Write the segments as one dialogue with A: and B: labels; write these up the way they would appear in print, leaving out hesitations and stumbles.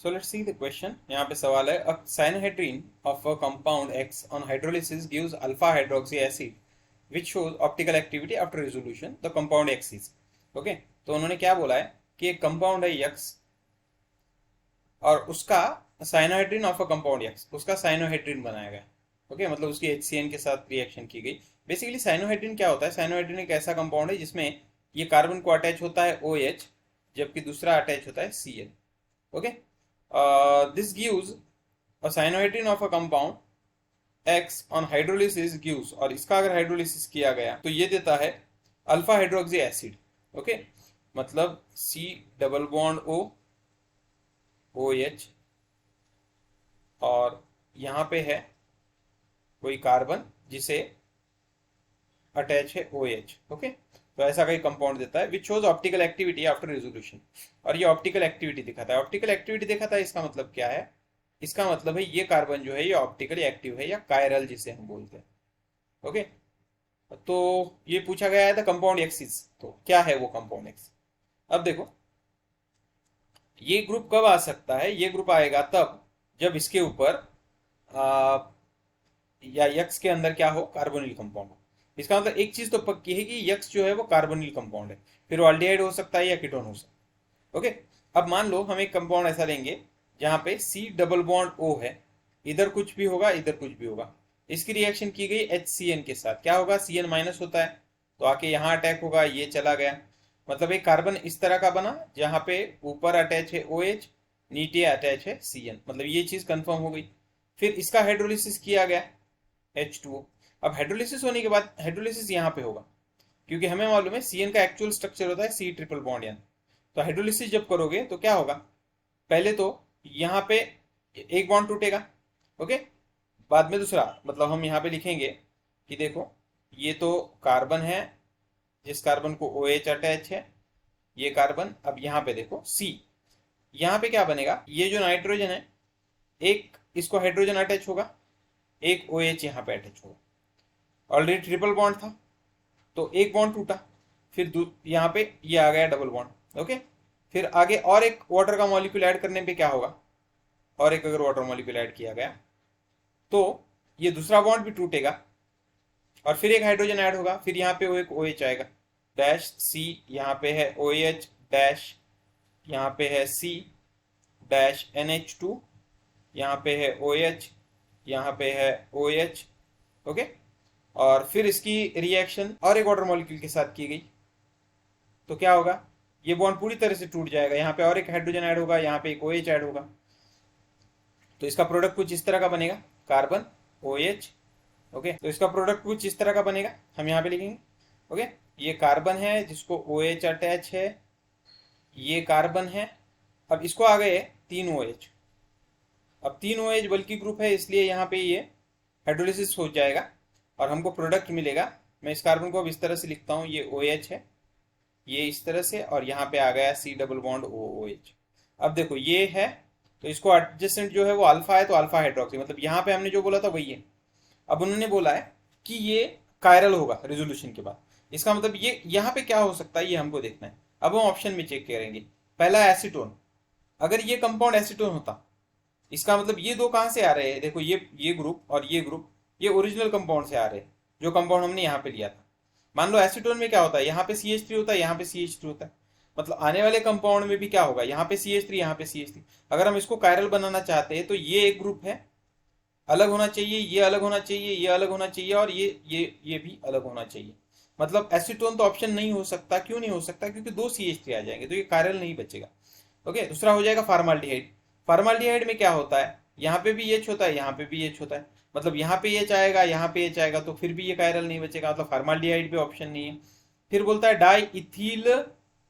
A: So let's see the question. यहाँ पे सवाल है a cyanohydrine of a compound X on hydrolysis gives alpha hydroxy acid which shows optical activity after resolution the compound X is. Okay, तो उन्होंने क्या बोला है कि एक कंपाउंड है X और उसका cyanohydrin of a compound X, उसका साइनोहाइड्रिन बनाया गया. ओके, मतलब उसकी HCN के साथ रिएक्शन की गई. बेसिकली साइनोहाइड्रिन क्या होता है? साइनोहाइड्रिन एक ऐसा कंपाउंड है जिसमें ये कार्बन को अटैच होता है OH जबकि दूसरा अटैच होता है Cl. Okay, this gives a cyanohydrin of a compound X on hydrolysis gives, और इसका अगर हाइड्रोलिसिस किया गया तो ये देता है अल्फा हाइड्रोक्सी एसिड. ओके, मतलब C double bond O OH और यहाँ पे है कोई कार्बन जिसे अटैच है OH. ओके, तो ऐसा कोई कंपाउंड देता है which shows optical activity after resolution, और ये ऑप्टिकल एक्टिविटी दिखाता है. ऑप्टिकल एक्टिविटी दिखाता है, इसका मतलब क्या है? इसका मतलब है ये कार्बन जो है ये ऑप्टिकली एक्टिव है या कायरल जिसे हम बोलते हैं. ओके, तो ये पूछा गया है था कंपाउंड एक्सिस, तो क्या है वो कंपाउंड एक्स? अब देखो, ये ग्रुप कब आ सकता है? ये ग्रुप आएगा तब जब इसके ऊपर या यक्स के अंदर क्या हो? कार्बोनिल कंपाउंड हो. इसका मतलब एक चीज तो पक्की है कि यक्स जो है वो कार्बोनिल कंपाउंड है, फिर वो अल्डिहाइड हो सकता है या कीटोन हो सकता है. ओके, अब मान लो हम एक कंपाउंड ऐसा लेंगे जहां पे C डबल बॉन्ड O है, इधर कुछ भी होगा इधर कुछ भी होगा. इसकी रिएक्शन की गई HCN के साथ, क्या होगा? Cn माइनस होता है तो आके यहाँ अटैक होगा, ये चला गया. मतलब एक कार्बन इस तरह का बना जहां पे ऊपर अटैच है OH, नीचे अटैच है Cn, मतलब ये चीज कंफर्म हो गई. फिर इसका हाइड्रोलिसिस किया गया H2O. अब हाइड्रोलिसिस होने के बाद हाइड्रोलिसिस यहाँ पे होगा क्योंकि हमें मालूम है Cn का एक्चुअल स्ट्रक्चर होता है C ट्रिपल बॉन्ड एन. तो हाइड्रोलिसिस जब करोगे तो क्या होगा? पहले तो यहाँ पे एक बॉन्ड टूटेगा. ओके, बाद में दूसरा, मतलब हम यहाँ पे लिखेंगे कि देखो ये तो कार्बन है जिस कार्बन को OH अटैच है, ये कार्बन. अब यहाँ पे देखो C, यहाँ पे क्या बनेगा? ये जो नाइट्रोजन है एक इसको हाइड्रोजन अटैच होगा, एक OH यहाँ पे अटैच होगा. ऑलरेडी ट्रिपल बॉन्ड था तो एक बॉन्ड टूटा, फिर यहाँ पे ये आ गया डबल बॉन्ड. ओके, फिर आगे और एक वाटर का मॉलिक्यूल ऐड करने पे क्या होगा? और एक अगर वाटर मॉलिक्यूल ऐड किया गया तो ये दूसरा बॉन्ड भी टूटेगा और फिर एक हाइड्रोजन ऐड होगा, फिर यहाँ पे वो एक OH आएगा डैश C, यहाँ पे है OH डैश, यहाँ पे है C डैश NH2, यहाँ पे है OH, यहाँ पे है OH. ओके, और फिर इसकी रिएक्शन और एक वाटर मॉलिक्यूल के साथ की गई तो क्या होगा? ये बॉन्ड पूरी तरह से टूट जाएगा, यहाँ पे और एक हाइड्रोजन ऐड होगा, यहाँ पे एक OH ऐड होगा. तो इसका प्रोडक्ट कुछ इस तरह का बनेगा, कार्बन OH. ओके, तो इसका प्रोडक्ट कुछ इस तरह का बनेगा, हम यहाँ पे लिखेंगे. ओके, ये कार्बन है जिसको OH अटैच है, ये कार्बन है. अब इसको आ गए 3 OH. अब 3 OH बल्कि ग्रुप है इसलिए यहाँ पे ये हाइड्रोलिसिस हो जाएगा और हमको प्रोडक्ट मिलेगा. मैं इस कार्बन को अब इस तरह से लिखता हूँ, ये OH है, ये इस तरह से, और यहाँ पे आ गया C डबल बॉन्ड OH. अब देखो ये है तो इसको एडजेसेंट जो है वो अल्फा है तो अल्फा हाइड्रोक्सी, मतलब यहाँ पे हमने जो बोला था वही है. अब उन्होंने बोला है कि ये कायरल होगा रेजोल्यूशन के बाद. इसका मतलब ये यहाँ पे क्या हो सकता है ये हमको देखना है. अब हम ऑप्शन में चेक करेंगे. पहला एसीटोन, अगर ये कंपाउंड एसीटोन होता इसका मतलब ये दो कहाँ से आ रहे हैं? देखो ये ग्रुप और ये ग्रुप ये ओरिजिनल कंपाउंड से आ रहे हैं जो कंपाउंड हमने यहाँ पे लिया था. मान लो एसीटोन में क्या होता है? यहाँ पे CH3 होता है, यहाँ पे CH3 होता है. मतलब आने वाले कंपाउंड में भी क्या होगा? यहाँ पे CH3, यहाँ पे CH3. अगर हम इसको कायरल बनाना चाहते हैं तो ये एक ग्रुप है, अलग होना चाहिए, ये अलग होना चाहिए, ये अलग होना चाहिए, और ये भी अलग होना चाहिए. मतलब एसीटोन तो ऑप्शन नहीं हो सकता. क्यों नहीं हो सकता? क्योंकि दो CH3 आ जाएंगे तो ये कायरल नहीं बचेगा. ओके, दूसरा हो जाएगा फार्माल्डिहाइड. फार्माल्डिहाइड में क्या होता है? यहाँ पे भी H होता है, यहाँ पे भी H होता है, मतलब यहाँ पे H आएगा, यहाँ पे H आएगा, तो फिर भी ये कायरल नहीं बचेगा, मतलब फार्माल्डिहाइड पे ऑप्शन नहीं है. फिर बोलता है diethyl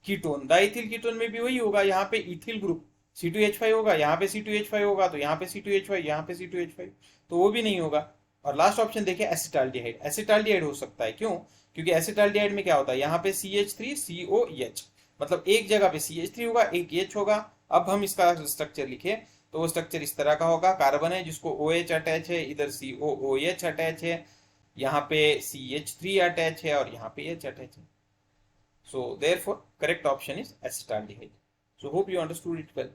A: ketone. Diethyl ketone में भी वही होगा, यहाँ पे इथिल ग्रुप C2H5 होगा, यहाँ पे C2H5 होगा, तो यहाँ पे C2H5, यहाँ पे C2H5, तो वो भी नहीं होगा. और लास्ट ऑप्शन देखें एसिटाल्डिहाइड. एसिटाल्डिहाइड हो सकता है, क्यों? क्योंकि एसिटाल्डिहाइड में क्या होता है? यहाँ पे CH3COH, मतलब एक जगह पे CH3 होगा, एक H होगा. अब हम इसका स्ट्रक्चर लिखे तो वो स्ट्रक्चर इस तरह का होगा. कार्बन है जिसको OH अटैच है, इधर COOH अटैच है, यहाँ पे CH3 अटैच है और यहाँ पे H अटैच है. So therefore correct option is acetaldehyde. So hope you understood it well.